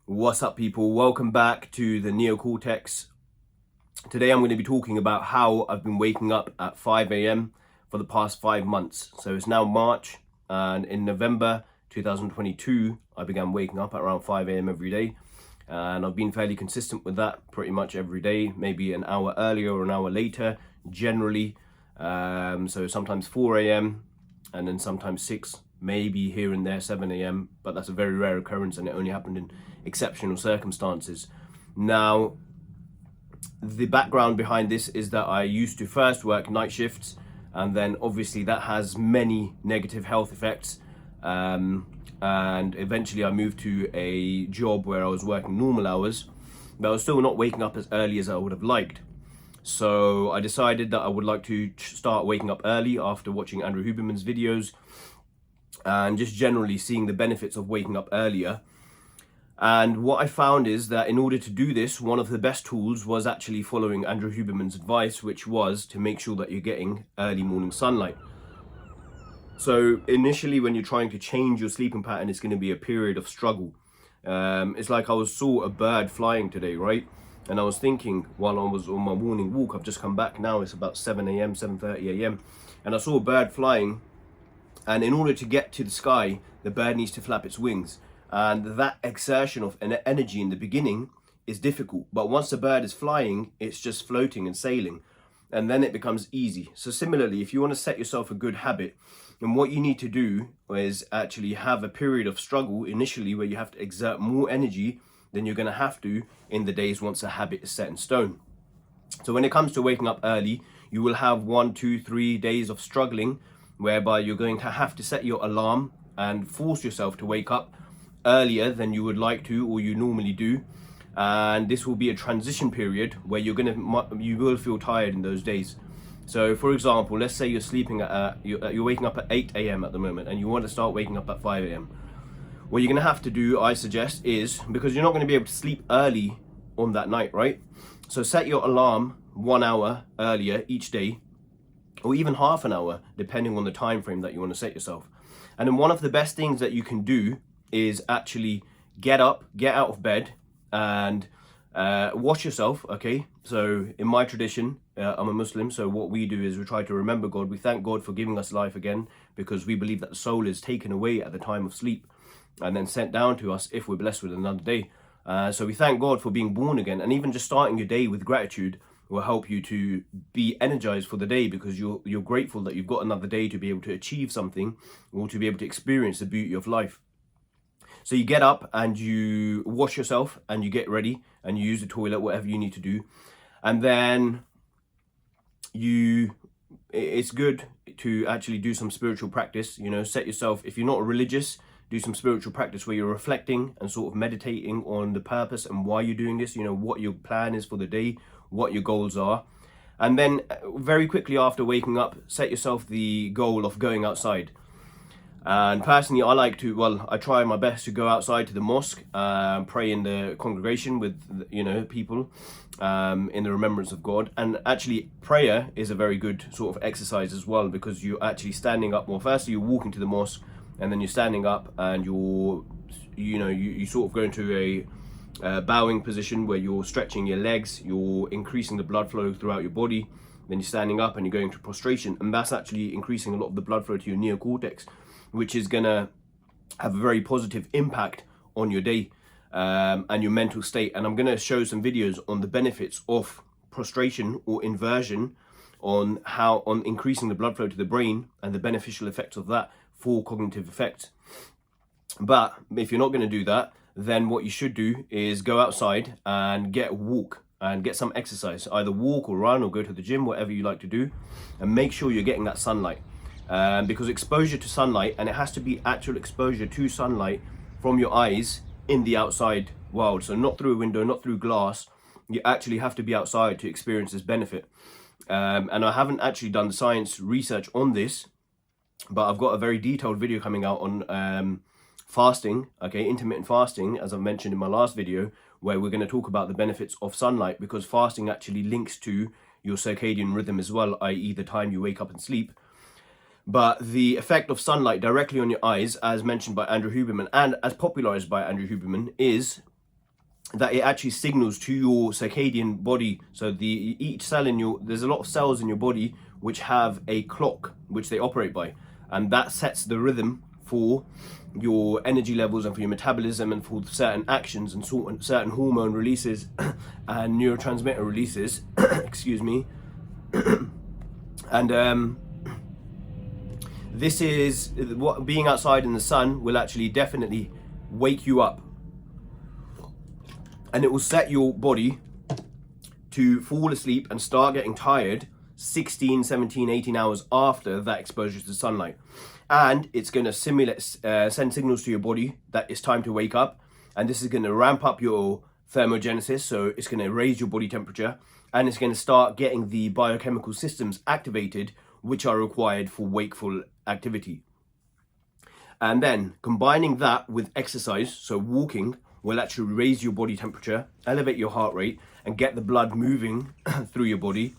What's up, people? Welcome back to the neocortex. Today I'm going to be talking about how I've been waking up at 5 a.m. for the past 5 months. So it's now March, and in November 2022 I began waking up at around 5 a.m. every day, and I've been fairly consistent with that pretty much every day, maybe an hour earlier or an hour later generally. So sometimes 4 a.m. and then sometimes 6, maybe here and there 7 a.m. but that's a very rare occurrence, and it only happened in exceptional circumstances. Now, the background behind this is that I used to first work night shifts, and then obviously that has many negative health effects, and eventually I moved to a job where I was working normal hours, but I was still not waking up as early as I would have liked. So I decided that I would like to start waking up early after watching Andrew Huberman's videos and just generally seeing the benefits of waking up earlier. And what I found is that in order to do this, one of the best tools was actually following Andrew Huberman's advice, which was to make sure that you're getting early morning sunlight. So initially, when you're trying to change your sleeping pattern, it's going to be a period of struggle. It's like I saw a bird flying today, right? And I was thinking while I was on my morning walk, I've just come back now, it's about 7 a.m, 7:30 a.m. And I saw a bird flying, and in order to get to the sky, the bird needs to flap its wings. And that exertion of energy in the beginning is difficult, but once the bird is flying, it's just floating and sailing, and then it becomes easy. So similarly, if you want to set yourself a good habit, then what you need to do is actually have a period of struggle initially where you have to exert more energy than you're going to have to in the days once a habit is set in stone. So when it comes to waking up early, you will have 1, 2, 3 days of struggling whereby you're going to have to set your alarm and force yourself to wake up earlier than you would like to or you normally do, and this will be a transition period where you will feel tired in those days. So for example, let's say you're sleeping at you're waking up at 8 a.m. at the moment and you want to start waking up at 5 a.m. What you're going to have to do, I suggest, is, because you're not going to be able to sleep early on that night, right? So set your alarm 1 hour earlier each day, or even half an hour depending on the time frame that you want to set yourself. And then one of the best things that you can do is actually get up, get out of bed, and wash yourself, okay? So in my tradition, I'm a Muslim, so what we do is we try to remember God. We thank God for giving us life again, because we believe that the soul is taken away at the time of sleep and then sent down to us if we're blessed with another day. So we thank God for being born again, and even just starting your day with gratitude will help you to be energized for the day, because you're grateful that you've got another day to be able to achieve something or to be able to experience the beauty of life. So you get up and you wash yourself and you get ready and you use the toilet, whatever you need to do. And then it's good to actually do some spiritual practice, set yourself, if you're not religious, do some spiritual practice where you're reflecting and sort of meditating on the purpose and why you're doing this, what your plan is for the day, what your goals are. And then very quickly after waking up, set yourself the goal of going outside. And personally, I try my best to go outside to the mosque, pray in the congregation with, people in the remembrance of God. And actually, prayer is a very good sort of exercise as well, because you're actually standing up. Well, firstly, you're walking to the mosque, and then you're standing up, and you sort of go into a bowing position where you're stretching your legs, you're increasing the blood flow throughout your body. Then you're standing up and you're going to prostration, and that's actually increasing a lot of the blood flow to your neocortex, which is going to have a very positive impact on your day and your mental state. And I'm going to show some videos on the benefits of prostration or inversion, on increasing the blood flow to the brain and the beneficial effects of that for cognitive effects. But if you're not going to do that, then what you should do is go outside and get a walk and get some exercise. Either walk or run or go to the gym, whatever you like to do, and make sure you're getting that sunlight. Because exposure to sunlight, and it has to be actual exposure to sunlight from your eyes in the outside world, so not through a window, not through glass. You actually have to be outside to experience this benefit. And I haven't actually done the science research on this, but I've got a very detailed video coming out on fasting, okay, intermittent fasting, as I've mentioned in my last video, where we're going to talk about the benefits of sunlight, because fasting actually links to your circadian rhythm as well, i.e. the time you wake up and sleep. But the effect of sunlight directly on your eyes, as mentioned by Andrew Huberman and as popularized by Andrew Huberman, is that it actually signals to your circadian body. So each cell in there's a lot of cells in your body which have a clock which they operate by, and that sets the rhythm for your energy levels and for your metabolism and for certain actions and certain hormone releases and neurotransmitter releases. Excuse me. And this is what being outside in the sun will actually definitely wake you up, and it will set your body to fall asleep and start getting tired 16, 17, 18 hours after that exposure to sunlight. And it's going to send signals to your body that it's time to wake up, and this is going to ramp up your thermogenesis, so it's going to raise your body temperature, and it's going to start getting the biochemical systems activated which are required for wakeful activity. And then combining that with exercise, so walking will actually raise your body temperature, elevate your heart rate, and get the blood moving through your body.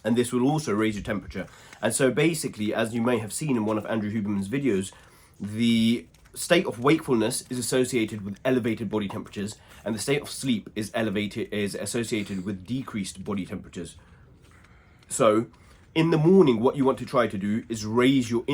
And this will also raise your temperature. And so basically, as you may have seen in one of Andrew Huberman's videos, the state of wakefulness is associated with elevated body temperatures, and the state of sleep is associated with decreased body temperatures. So in the morning, what you want to try to do is raise your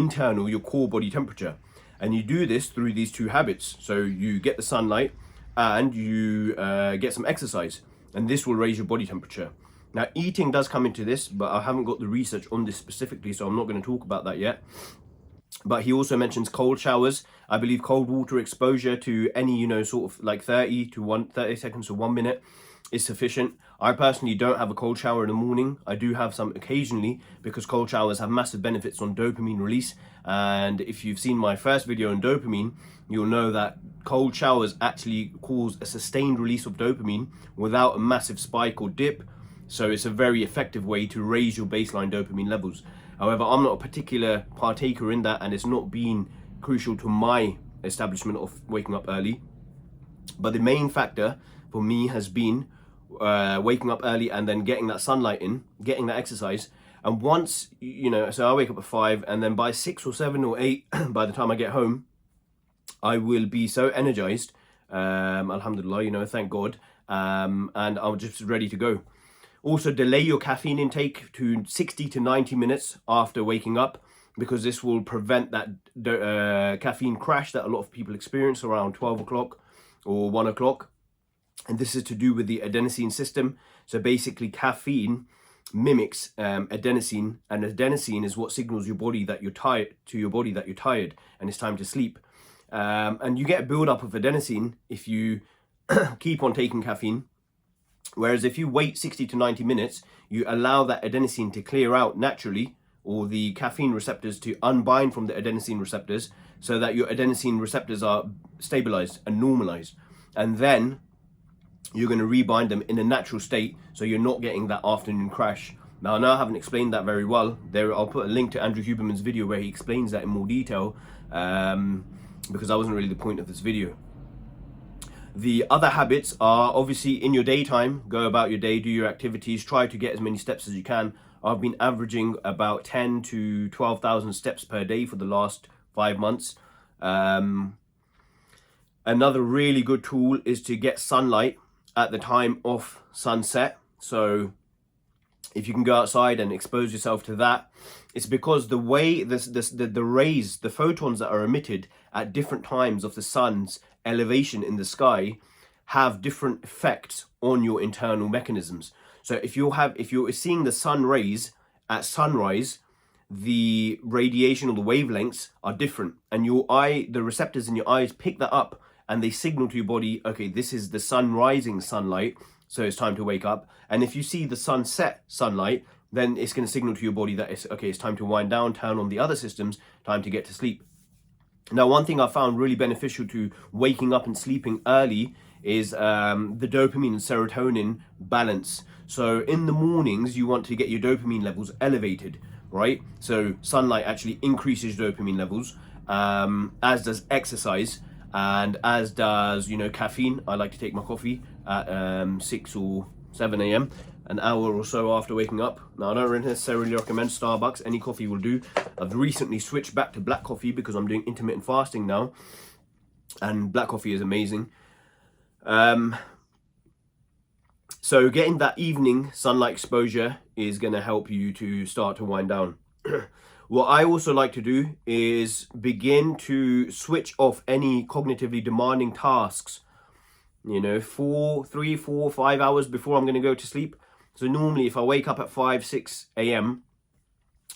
core body temperature. And you do this through these two habits. So you get the sunlight and you get some exercise, and this will raise your body temperature. Now, eating does come into this, but I haven't got the research on this specifically, so I'm not going to talk about that yet. But he also mentions cold showers. I believe cold water exposure to any, sort of like 30 seconds to 1 minute is sufficient. I personally don't have a cold shower in the morning. I do have some occasionally, because cold showers have massive benefits on dopamine release. And if you've seen my first video on dopamine, you'll know that cold showers actually cause a sustained release of dopamine without a massive spike or dip. So it's a very effective way to raise your baseline dopamine levels. However, I'm not a particular partaker in that, and it's not been crucial to my establishment of waking up early. But the main factor for me has been waking up early and then getting that sunlight in, getting that exercise. And once, so I wake up at 5, and then by 6 or 7 or 8, by the time I get home, I will be so energized, alhamdulillah, thank God, and I'm just ready to go. Also, delay your caffeine intake to 60 to 90 minutes after waking up, because this will prevent that caffeine crash that a lot of people experience around 12 o'clock or 1 o'clock. And this is to do with the adenosine system. So basically, caffeine mimics adenosine, and adenosine is what signals your body that you're tired, and it's time to sleep. And you get a build-up of adenosine if you keep on taking caffeine. Whereas if you wait 60 to 90 minutes, you allow that adenosine to clear out naturally, or the caffeine receptors to unbind from the adenosine receptors, so that your adenosine receptors are stabilized and normalized. And then you're going to rebind them in a natural state, so you're not getting that afternoon crash. Now, I know I haven't explained that very well. I'll put a link to Andrew Huberman's video where he explains that in more detail, because that wasn't really the point of this video. The other habits are obviously in your daytime, go about your day, do your activities, try to get as many steps as you can. I've been averaging about 10 to 12,000 steps per day for the last 5 months. Another really good tool is to get sunlight at the time of sunset. So if you can go outside and expose yourself to that, it's because the way the rays, the photons that are emitted at different times of the sun's elevation in the sky have different effects on your internal mechanisms. So if you're seeing the sun rays at sunrise, the radiation or the wavelengths are different, and the receptors in your eyes pick that up, and they signal to your body, okay, this is the sun rising sunlight, so it's time to wake up. And if you see the sunset sunlight, then it's going to signal to your body that it's time to wind down, turn on the other systems, time to get to sleep. Now, one thing I found really beneficial to waking up and sleeping early is the dopamine and serotonin balance. So in the mornings, you want to get your dopamine levels elevated, right? So sunlight actually increases dopamine levels, as does exercise, and as does, caffeine. I like to take my coffee at 6 or 7 a.m, an hour or so after waking up. Now, I don't necessarily recommend Starbucks. Any coffee will do. I've recently switched back to black coffee because I'm doing intermittent fasting now, and black coffee is amazing. So getting that evening sunlight exposure is going to help you to start to wind down. What I also like to do is begin to switch off any cognitively demanding tasks, 3, 4, 5 hours before I'm going to go to sleep. So normally if I wake up at 5, 6 a.m.,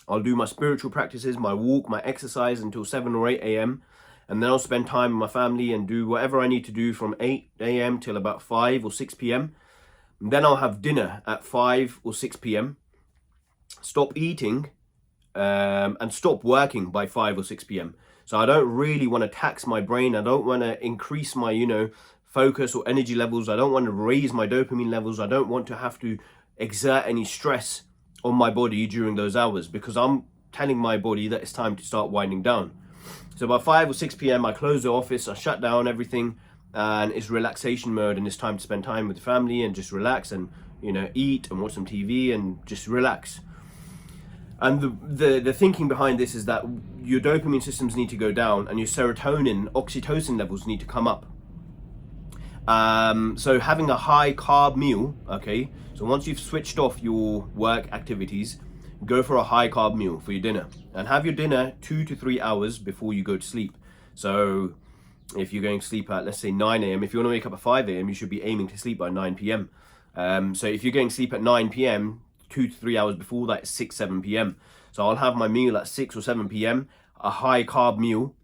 I'll do my spiritual practices, my walk, my exercise until 7 or 8 a.m. And then I'll spend time with my family and do whatever I need to do from 8 a.m. till about 5 or 6 p.m. And then I'll have dinner at 5 or 6 p.m. Stop eating and stop working by 5 or 6 p.m. So I don't really want to tax my brain. I don't want to increase my, focus or energy levels. I don't want to raise my dopamine levels. I don't want to have to exert any stress on my body during those hours, because I'm telling my body that it's time to start winding down. So by 5 or 6 p.m. I close the office, I shut down everything, and it's relaxation mode, and it's time to spend time with the family and just relax and eat and watch some TV and just relax. And the thinking behind this is that your dopamine systems need to go down and your serotonin, oxytocin levels need to come up. So having a high carb meal, okay, so once you've switched off your work activities, go for a high carb meal for your dinner, and have your dinner 2 to 3 hours before you go to sleep. So if you're going to sleep at, let's say 9 a.m, if you want to wake up at 5 a.m, you should be aiming to sleep by 9 p.m. So if you're going to sleep at 9 p.m, 2 to 3 hours before that is 6, 7 p.m. So I'll have my meal at 6 or 7 p.m, a high carb meal.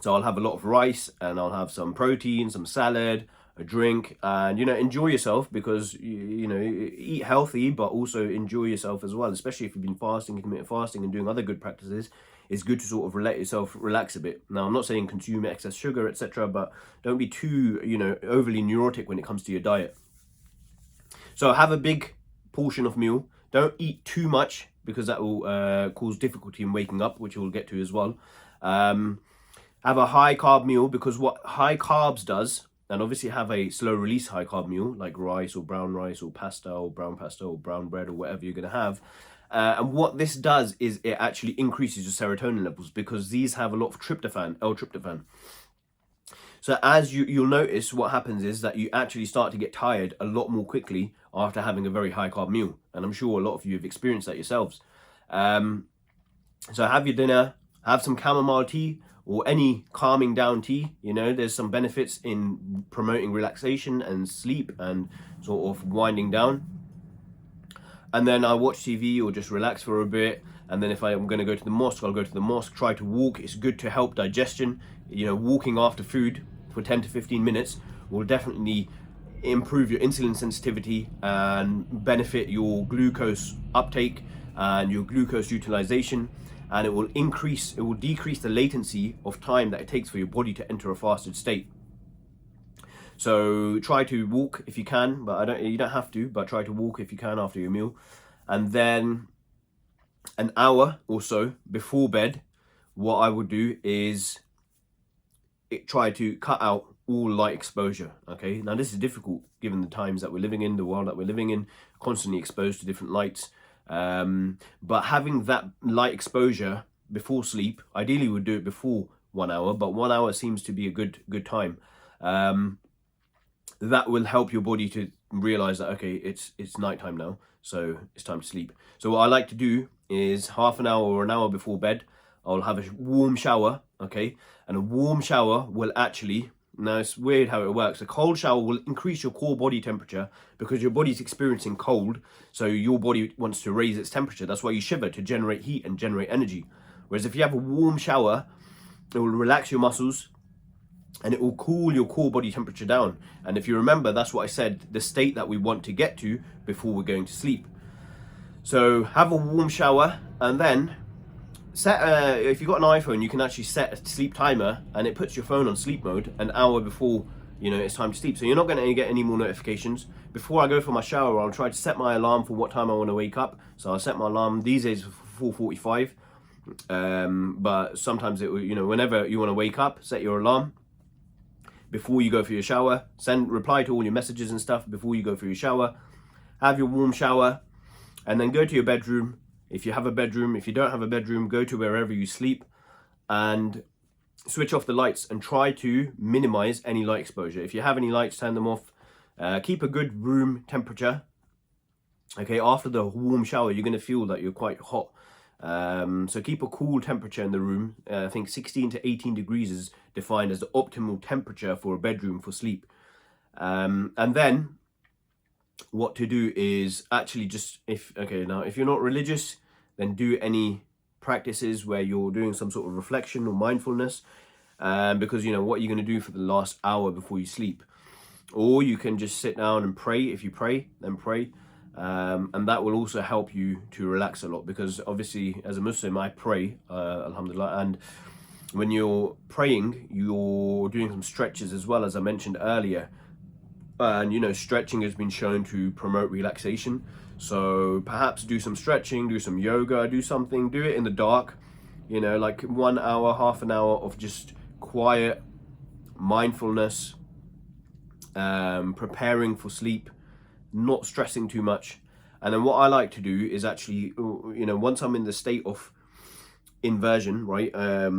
So I'll have a lot of rice and I'll have some protein, some salad, a drink, and enjoy yourself, because eat healthy but also enjoy yourself as well, especially if you've been fasting, intermittent fasting and doing other good practices. It's good to sort of let yourself relax a bit. Now, I'm not saying consume excess sugar, etc., but don't be too overly neurotic when it comes to your diet. So have a big portion of meal. Don't eat too much, because that will cause difficulty in waking up, which we'll get to as well. Have a high carb meal, because what high carbs does, and obviously have a slow release high carb meal like rice or brown rice or pasta or brown pasta or brown bread or whatever you're going to have. And what this does is it actually increases your serotonin levels, because these have a lot of tryptophan, L-tryptophan. So as you'll notice, what happens is that you actually start to get tired a lot more quickly after having a very high carb meal. And I'm sure a lot of you have experienced that yourselves. So have your dinner, have some chamomile tea or any calming down tea. There's some benefits in promoting relaxation and sleep and sort of winding down. And then I watch TV or just relax for a bit. And then if I'm going to go to the mosque, I'll go to the mosque, try to walk. It's good to help digestion. Walking after food for 10 to 15 minutes will definitely improve your insulin sensitivity and benefit your glucose uptake and your glucose utilization. And it will decrease the latency of time that it takes for your body to enter a fasted state. So try to walk if you can, but you don't have to, but try to walk if you can after your meal. And then an hour or so before bed, what I would do is try to cut out all light exposure. Okay, now this is difficult given the times that we're living in, the world that we're living in, constantly exposed to different lights. But having that light exposure before sleep, ideally we'd do it before 1 hour, but 1 hour seems to be a good time. That will help your body to realize that, okay, it's nighttime now, so it's time to sleep. So what I like to do is half an hour or an hour before bed, I'll have a warm shower, okay? And a warm shower will actually, now it's weird how it works, a cold shower will increase your core body temperature because your body's experiencing cold, so your body wants to raise its temperature. That's why you shiver, to generate heat and generate energy. Whereas if you have a warm shower, it will relax your muscles and it will cool your core body temperature down. And if you remember, that's what I said, the state that we want to get to before we're going to sleep. So have a warm shower, and then set if you've got an iPhone, you can actually set a sleep timer, and it puts your phone on sleep mode an hour before it's time to sleep. So you're not going to get any more notifications. Before I go for my shower, I'll try to set my alarm for what time I want to wake up. So I'll set my alarm these days for 4:45. But sometimes it whenever you want to wake up, set your alarm before you go for your shower. Reply to all your messages and stuff before you go for your shower. Have your warm shower, and then go to your bedroom. If you have a bedroom, if you don't have a bedroom, go to wherever you sleep and switch off the lights and try to minimize any light exposure. If you have any lights, turn them off. Keep a good room temperature. Okay, after the warm shower, you're going to feel that you're quite hot. So keep a cool temperature in the room. I think 16 to 18 degrees is defined as the optimal temperature for a bedroom for sleep. And then what to do is actually just, if you're not religious, then do any practices where you're doing some sort of reflection or mindfulness, because what you're going to do for the last hour before you sleep. Or you can just sit down and pray. If you pray, then pray. And that will also help you to relax a lot, because obviously as a Muslim I pray, alhamdulillah, and when you're praying you're doing some stretches as well, as I mentioned earlier, and stretching has been shown to promote relaxation. So perhaps do some stretching, do some yoga, do it in the dark, like 1 hour, half an hour of just quiet mindfulness, preparing for sleep, not stressing too much. And then what I like to do is actually, once I'm in the state of inversion, right,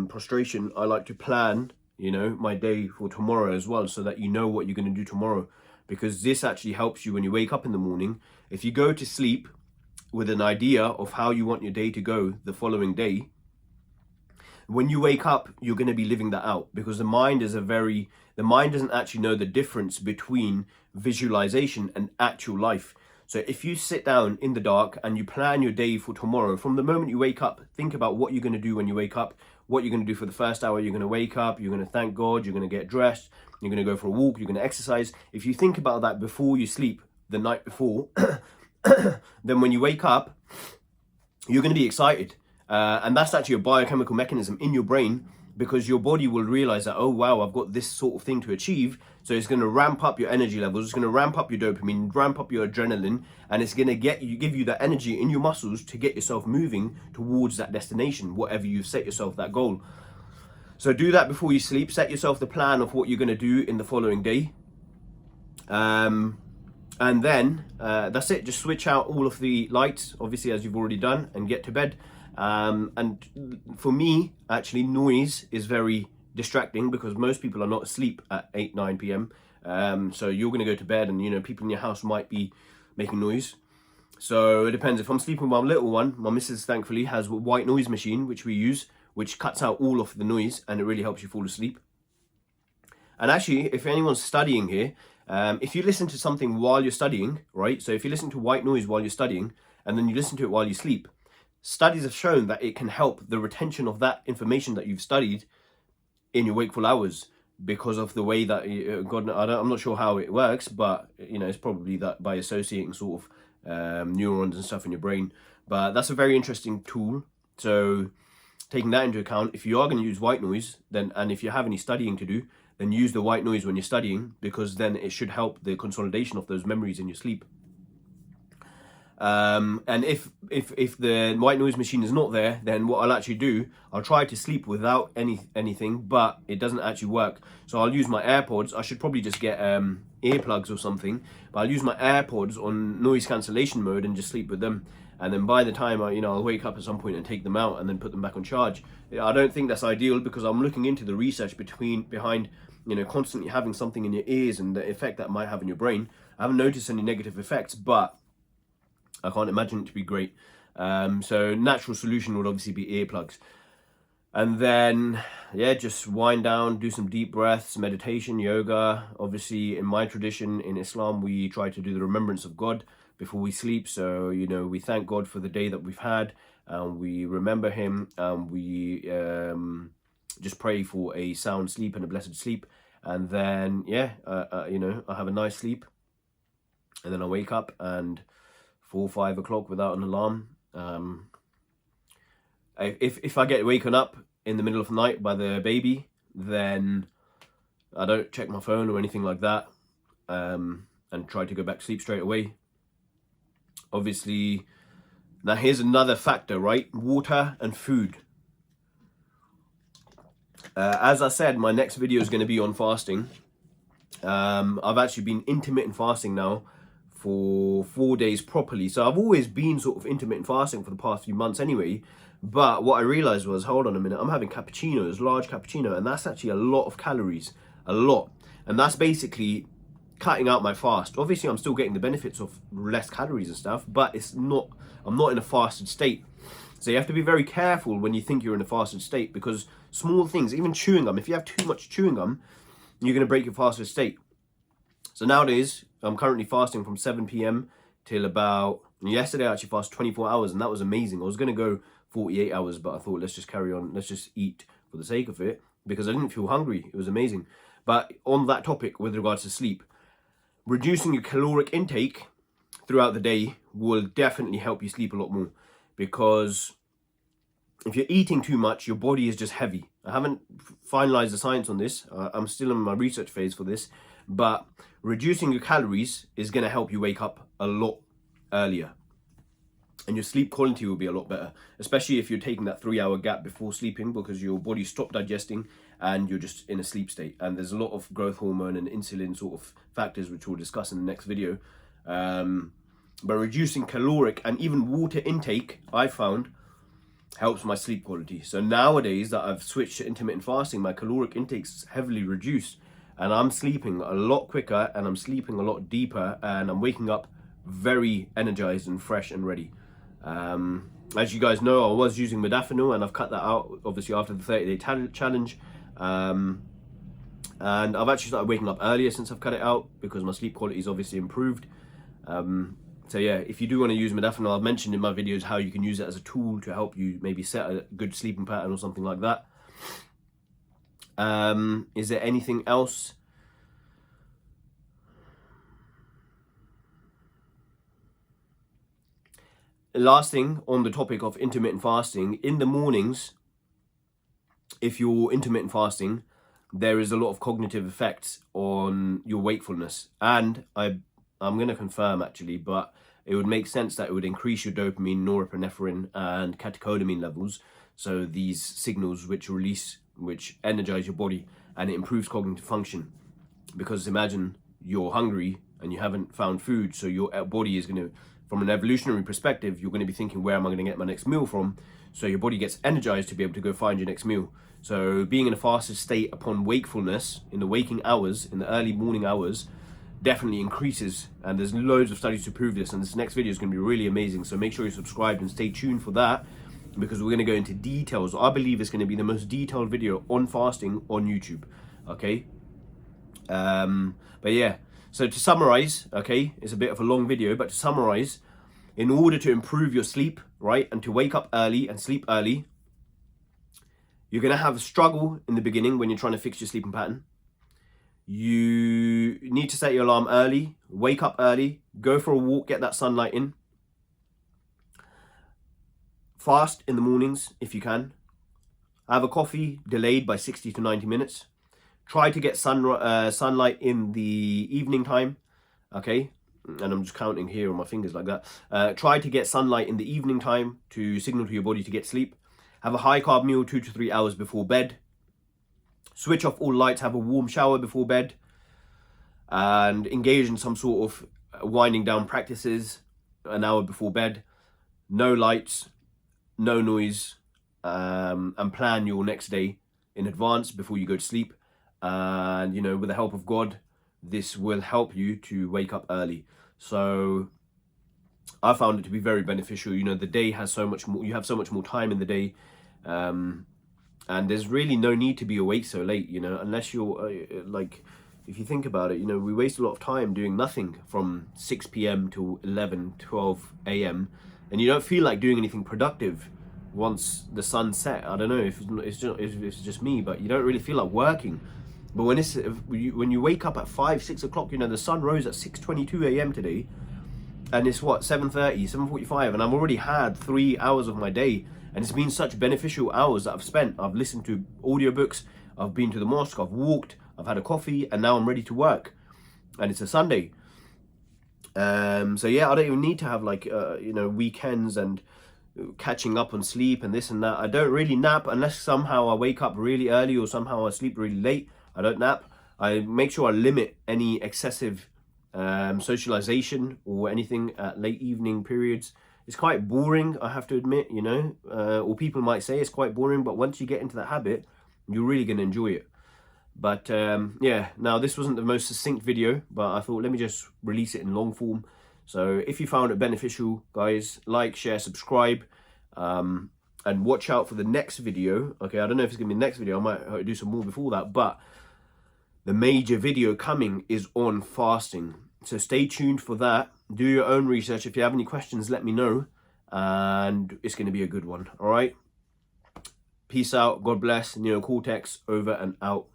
prostration, I like to plan, my day for tomorrow as well, so that you know what you're going to do tomorrow, because this actually helps you when you wake up in the morning. If you go to sleep with an idea of how you want your day to go the following day, when you wake up, you're going to be living that out, because the mind doesn't actually know the difference between visualization and actual life. So if you sit down in the dark and you plan your day for tomorrow, from the moment you wake up, think about what you're going to do when you wake up, what you're going to do for the first hour. You're going to wake up, you're going to thank God, you're going to get dressed, you're going to go for a walk, you're going to exercise. If you think about that before you sleep the night before, then when you wake up, you're going to be excited. And that's actually a biochemical mechanism in your brain, because your body will realize that, oh wow, I've got this sort of thing to achieve. So it's going to ramp up your energy levels, it's going to ramp up your dopamine, ramp up your adrenaline, and it's going to give you that energy in your muscles to get yourself moving towards that destination, whatever you've set yourself that goal. So do that before you sleep. Set yourself the plan of what you're going to do in the following day. And then that's it. Just switch out all of the lights, obviously, as you've already done, and get to bed. And for me, actually, noise is very distracting, because most people are not asleep at 8-9 p.m. So you're going to go to bed, and people in your house might be making noise. So it depends. If I'm sleeping with my little one, my missus thankfully has a white noise machine which we use, which cuts out all of the noise, and it really helps you fall asleep. And actually, if anyone's studying here, if you listen to something while you're studying, right? So if you listen to white noise while you're studying, and then you listen to it while you sleep, studies have shown that it can help the retention of that information that you've studied in your wakeful hours, because of the way that I'm not sure how it works, but it's probably that by associating sort of neurons and stuff in your brain. But that's a very interesting tool. So taking that into account, if you are going to use white noise, then, and if you have any studying to do, then use the white noise when you're studying, because then it should help the consolidation of those memories in your sleep. And if the white noise machine is not there, then what I'll actually do, I'll try to sleep without anything, but it doesn't actually work. So I'll use my AirPods. I should probably just get earplugs or something, but I'll use my AirPods on noise cancellation mode and just sleep with them. And then by the time I'll wake up at some point and take them out and then put them back on charge. I don't think that's ideal, because I'm looking into the research behind constantly having something in your ears and the effect that might have in your brain. I haven't noticed any negative effects, but I can't imagine it to be great. So natural solution would obviously be earplugs. And then, just wind down, do some deep breaths, meditation, yoga. Obviously, in my tradition, in Islam, we try to do the remembrance of God before we sleep. So, we thank God for the day that we've had, and we remember Him, and we just pray for a sound sleep and a blessed sleep. And then, I have a nice sleep. And then I wake up, and 4 or 5 o'clock without an alarm. If I get waken up in the middle of the night by the baby, then I don't check my phone or anything like that, and try to go back to sleep straight away. Obviously, now here's another factor, right? Water and food. As I said, my next video is going to be on fasting. I've actually been intermittent fasting now for 4 days properly. So I've always been sort of intermittent fasting for the past few months anyway. But what I realized was, hold on a minute, I'm having cappuccinos, large cappuccino, and that's actually a lot of calories, a lot. And that's basically cutting out my fast. Obviously, I'm still getting the benefits of less calories and stuff, but I'm not in a fasted state. So you have to be very careful when you think you're in a fasted state, because small things, even chewing gum, if you have too much chewing gum, you're going to break your fasted state. So nowadays, I'm currently fasting from 7 p.m. till about, yesterday I actually fasted 24 hours, and that was amazing. I was going to go 48 hours, but I thought, let's just carry on. Let's just eat for the sake of it, because I didn't feel hungry. It was amazing. But on that topic, with regards to sleep, reducing your caloric intake throughout the day will definitely help you sleep a lot more, because if you're eating too much, your body is just heavy. I haven't finalized the science on this. I'm still in my research phase for this, but reducing your calories is going to help you wake up a lot earlier, and your sleep quality will be a lot better, especially if you're taking that 3-hour gap before sleeping, because your body stopped digesting and you're just in a sleep state. And there's a lot of growth hormone and insulin sort of factors, which we'll discuss in the next video. But reducing caloric and even water intake, I found, helps my sleep quality. So nowadays that I've switched to intermittent fasting, my caloric intake's heavily reduced, and I'm sleeping a lot quicker, and I'm sleeping a lot deeper, and I'm waking up very energized and fresh and ready. As you guys know, I was using modafinil, and I've cut that out obviously after the 30-day challenge. And I've actually started waking up earlier since I've cut it out, because my sleep quality is obviously improved. So yeah, if you do want to use modafinil, I've mentioned in my videos how you can use it as a tool to help you maybe set a good sleeping pattern or something like that. Is there anything else? Last thing on the topic of intermittent fasting, in the mornings, if you're intermittent fasting, there is a lot of cognitive effects on your wakefulness. And I'm going to confirm actually, but it would make sense that it would increase your dopamine, norepinephrine, and catecholamine levels. So these signals which energize your body, and it improves cognitive function. Because imagine you're hungry and you haven't found food, so your body is going to, from an evolutionary perspective, you're going to be thinking, where am I going to get my next meal from? So your body gets energized to be able to go find your next meal. So being in a fasted state upon wakefulness, in the waking hours, in the early morning hours, definitely increases. And there's loads of studies to prove this. And this next video is going to be really amazing. So make sure you're subscribed and stay tuned for that, because we're going to go into details. I believe it's going to be the most detailed video on fasting on YouTube. Okay. But yeah. So to summarize, okay, it's a bit of a long video, but to summarize, in order to improve your sleep, right, and to wake up early and sleep early, you're going to have a struggle in the beginning when you're trying to fix your sleeping pattern. You need to set your alarm early, wake up early, go for a walk, get that sunlight in. Fast in the mornings if you can. Have a coffee delayed by 60 to 90 minutes. Try to get sunlight in the evening time, okay? And I'm just counting here on my fingers like that. Try to get sunlight in the evening time to signal to your body to get sleep. Have a high carb meal 2 to 3 hours before bed. Switch off all lights, have a warm shower before bed. And engage in some sort of winding down practices an hour before bed. No lights, no noise, and plan your next day in advance before you go to sleep. And, you know, with the help of God, this will help you to wake up early. So I found it to be very beneficial. You know, the day has so much more, you have so much more time in the day. And there's really no need to be awake so late, you know, unless you're like, if you think about it, you know, we waste a lot of time doing nothing from 6 p.m. to 11, 12 a.m. And you don't feel like doing anything productive once the sun set. I don't know if it's just me, but you don't really feel like working. But when you wake up at 5, 6 o'clock, you know, the sun rose at 6:22 a.m. today, and it's what, 7:30, 7:45, and I've already had 3 hours of my day, and it's been such beneficial hours that I've spent. I've listened to audiobooks, I've been to the mosque, I've walked, I've had a coffee, and now I'm ready to work, and it's a Sunday. So yeah, I don't even need to have like you know, weekends and catching up on sleep and this and that. I don't really nap unless somehow I wake up really early or somehow I sleep really late. I don't nap. I make sure I limit any excessive socialization or anything at late evening periods. It's quite boring, I have to admit, you know, or people might say it's quite boring, but once you get into that habit, you're really going to enjoy it. But yeah, now this wasn't the most succinct video, but I thought let me just release it in long form. So if you found it beneficial, guys, like, share, subscribe, and watch out for the next video. Okay, I don't know if it's gonna be the next video. I might do some more before that, but the major video coming is on fasting. So stay tuned for that. Do your own research. If you have any questions, let me know, and it's going to be a good one. All right. Peace out. God bless. Neocortex over and out.